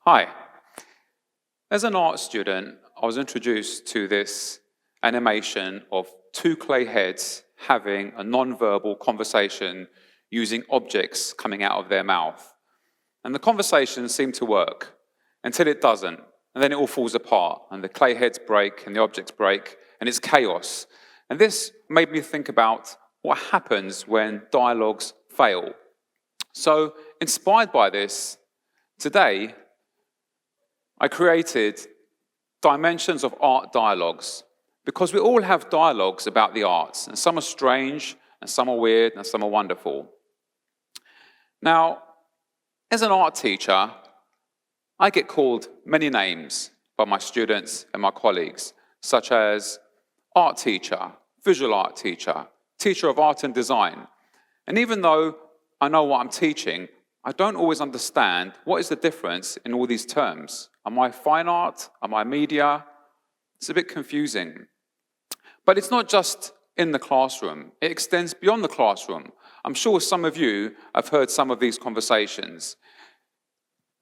Hi. As an art student, I was introduced to this animation of two clay heads having a non-verbal conversation using objects coming out of their mouth. And the conversation seemed to work until it doesn't. And then it all falls apart and the clay heads break and the objects break and it's chaos. And this made me think about what happens when dialogues fail. So, inspired by this, today I created Dimensions of Art Dialogues, because we all have dialogues about the arts, and some are strange, and some are weird, and some are wonderful. Now, as an art teacher, I get called many names by my students and my colleagues, such as art teacher, visual art teacher, teacher of art and design. And even though I know what I'm teaching, I don't always understand what is the difference in all these terms. Am I fine art? Am I media? It's a bit confusing. But it's not just in the classroom. It extends beyond the classroom. I'm sure some of you have heard some of these conversations.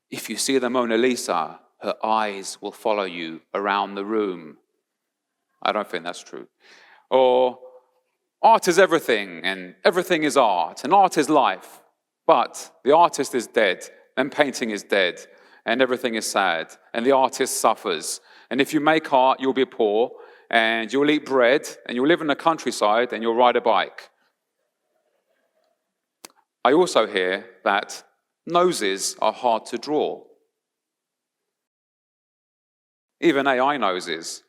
If you see the Mona Lisa, her eyes will follow you around the room. I don't think that's true. Or art is everything, and everything is art, and art is life. But the artist is dead, and painting is dead, and everything is sad, and the artist suffers. And if you make art, you'll be poor, and you'll eat bread, and you'll live in the countryside, and you'll ride a bike. I also hear that noses are hard to draw. Even AI noses.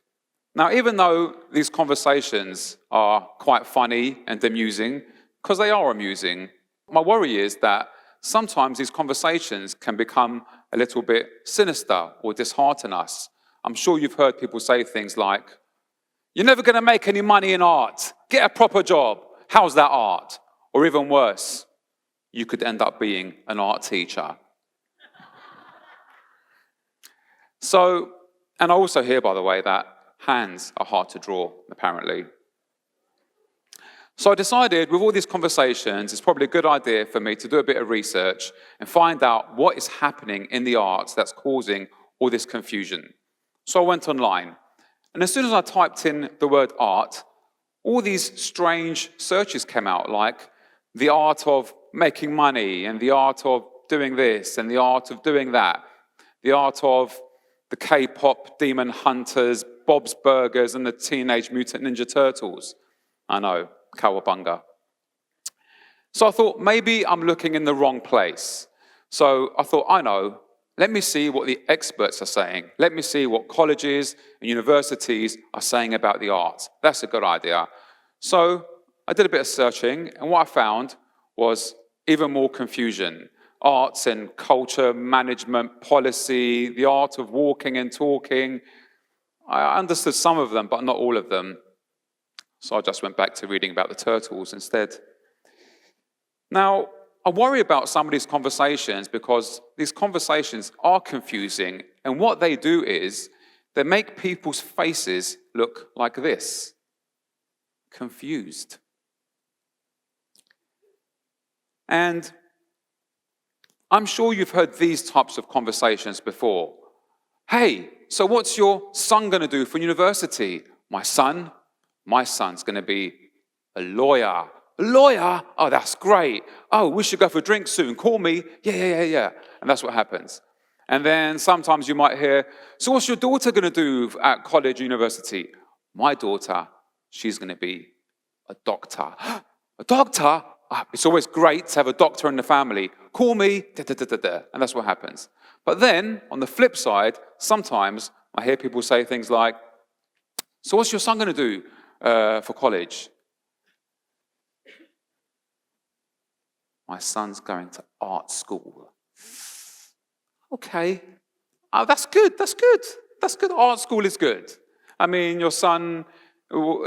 Now, even though these conversations are quite funny and amusing, because they are amusing, my worry is that sometimes these conversations can become a little bit sinister or dishearten us. I'm sure you've heard people say things like, "You're never going to make any money in art. Get a proper job. How's that art?" Or even worse, you could end up being an art teacher. And I also hear, by the way, that hands are hard to draw, apparently. So I decided, with all these conversations, it's probably a good idea for me to do a bit of research and find out what is happening in the arts that's causing all this confusion. So I went online, and as soon as I typed in the word art, all these strange searches came out, like the art of making money, and the art of doing this, and the art of doing that, the art of the K-pop demon hunters, Bob's Burgers, and the Teenage Mutant Ninja Turtles. I know, cowabunga. So I thought, maybe I'm looking in the wrong place. So I thought, let me see what the experts are saying. Let me see what colleges and universities are saying about the arts. That's a good idea. So I did a bit of searching, and what I found was even more confusion. Arts and culture, management, policy, the art of walking and talking. I understood some of them, but not all of them. So I just went back to reading about the turtles instead. Now, I worry about some of these conversations because these conversations are confusing, and what they do is they make people's faces look like this. Confused. And I'm sure you've heard these types of conversations before. "Hey, so what's your son going to do for university?" My son's going to be a lawyer. "A lawyer? Oh, that's great. Oh, we should go for a drink soon. Call me." Yeah. And that's what happens. And then sometimes you might hear, "So what's your daughter going to do at college, university?" My daughter, she's going to be a doctor. "A doctor? It's always great to have a doctor in the family. Call me." And that's what happens. But then, on the flip side, sometimes I hear people say things like, "So what's your son going to do for college?" "My son's going to art school." Okay. Oh, that's good. Art school is good. I mean, your son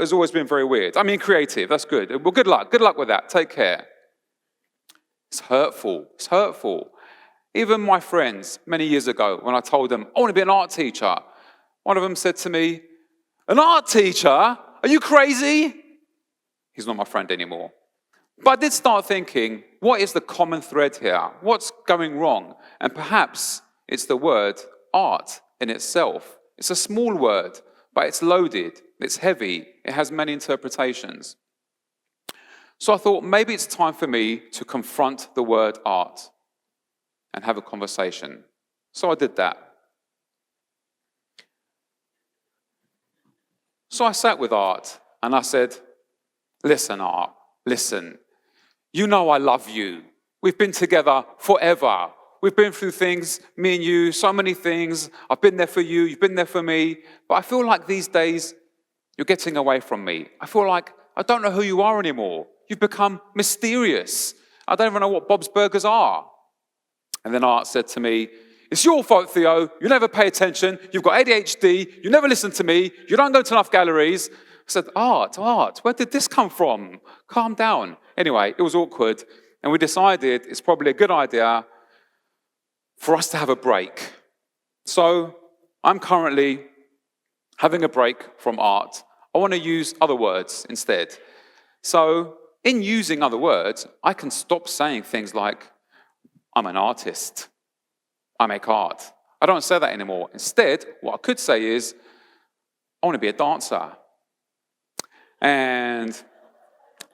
has always been very weird. I mean, creative, that's good. Well, good luck with that. Take care. It's hurtful. Even my friends, many years ago, when I told them, "I want to be an art teacher," one of them said to me, "An art teacher? Are you crazy?" He's not my friend anymore. But I did start thinking, what is the common thread here? What's going wrong? And perhaps It's the word art in itself. It's a small word, but it's loaded, it's heavy, it has many interpretations. So I thought maybe it's time for me to confront the word art and have a conversation. So I did that. So I sat with Art and I said, listen, Art, listen. You know I love you. We've been together forever. We've been through things, me and you, so many things. I've been there for you, you've been there for me. But I feel like these days, you're getting away from me. I feel like I don't know who you are anymore. You've become mysterious. I don't even know what Bob's Burgers are. And then Art said to me, it's your fault, Theo. You never pay attention. You've got ADHD. You never listen to me. You don't go to enough galleries. I said, Art, where did this come from? Calm down. Anyway, it was awkward. And we decided it's probably a good idea for us to have a break. So I'm currently having a break from Art. I want to use other words instead. So in using other words, I can stop saying things like, I'm an artist. I make art. I don't say that anymore. Instead, what I could say is, I want to be a dancer. And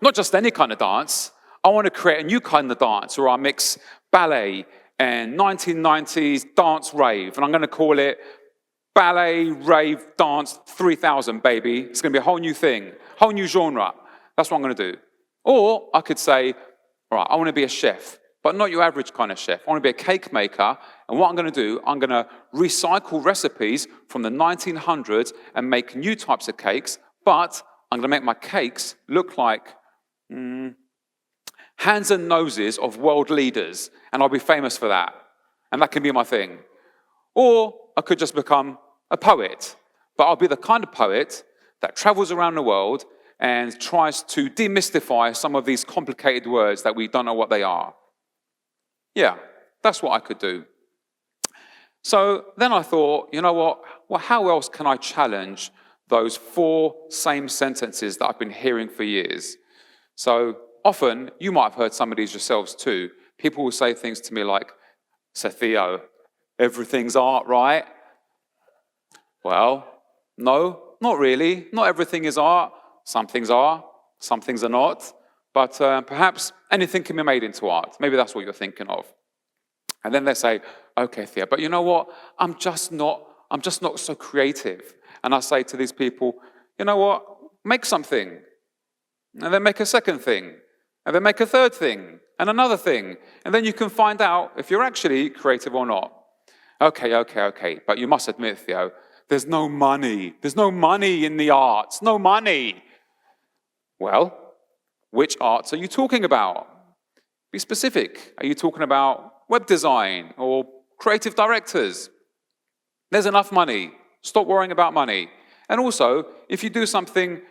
not just any kind of dance. I want to create a new kind of dance where I mix ballet and 1990s dance rave. And I'm going to call it Ballet Rave Dance 3000, baby. It's going to be a whole new thing, whole new genre. That's what I'm going to do. Or I could say, all right, I want to be a chef. But not your average kind of chef. I want to be a cake maker, and what I'm going to do, I'm going to recycle recipes from the 1900s and make new types of cakes, but I'm going to make my cakes look like hands and noses of world leaders, and I'll be famous for that. And that can be my thing. Or I could just become a poet, but I'll be the kind of poet that travels around the world and tries to demystify some of these complicated words that we don't know what they are. Yeah, that's what I could do. So then I thought, you know what? Well, how else can I challenge those 4 same sentences that I've been hearing for years? So often, you might have heard some of these yourselves too. People will say things to me like, so Theo, everything's art, right? Well, no, not really. Not everything is art. Some things are, some things are not. But perhaps anything can be made into art. Maybe that's what you're thinking of. And then they say, okay, Theo, but you know what? I'm just not so creative. And I say to these people, you know what? Make something. And then make a second thing. And then make a third thing. And another thing. And then you can find out if you're actually creative or not. Okay. But you must admit, Theo, there's no money. There's no money in the arts. No money. Well, which arts are you talking about? Be specific. Are you talking about web design or creative directors? There's enough money. Stop worrying about money. And also, if you do something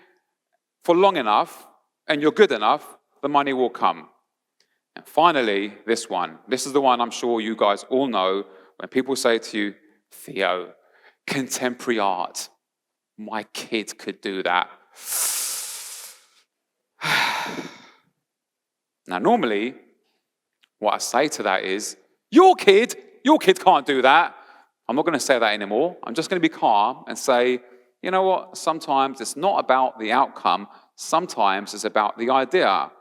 for long enough and you're good enough, the money will come. And finally, this one. This is the one I'm sure you guys all know when people say to you, Theo, contemporary art. My kid could do that. Now, normally, what I say to that is, your kid can't do that. I'm not going to say that anymore. I'm just going to be calm and say, you know what? Sometimes it's not about the outcome. Sometimes it's about the idea.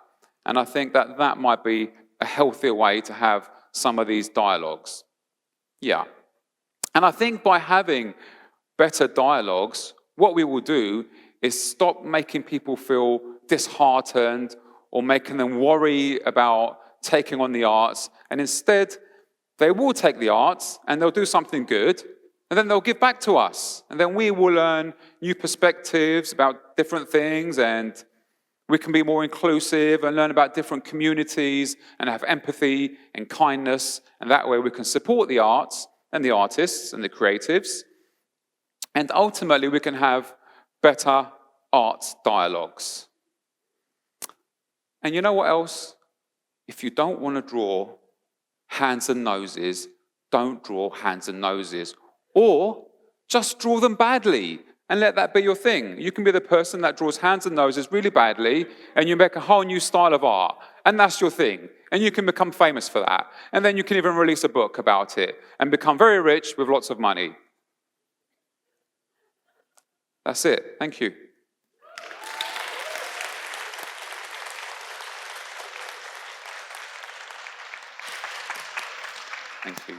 And I think that that might be a healthier way to have some of these dialogues. Yeah. And I think by having better dialogues, what we will do is stop making people feel disheartened or making them worry about taking on the arts, and instead they will take the arts and they'll do something good, and then they'll give back to us, and then we will learn new perspectives about different things, and we can be more inclusive and learn about different communities and have empathy and kindness, and that way we can support the arts and the artists and the creatives, and ultimately we can have better arts dialogues. And you know what else? If you don't want to draw hands and noses, don't draw hands and noses. Or just draw them badly and let that be your thing. You can be the person that draws hands and noses really badly and you make a whole new style of art. And that's your thing. And you can become famous for that. And then you can even release a book about it and become very rich with lots of money. That's it. Thank you. Thank you.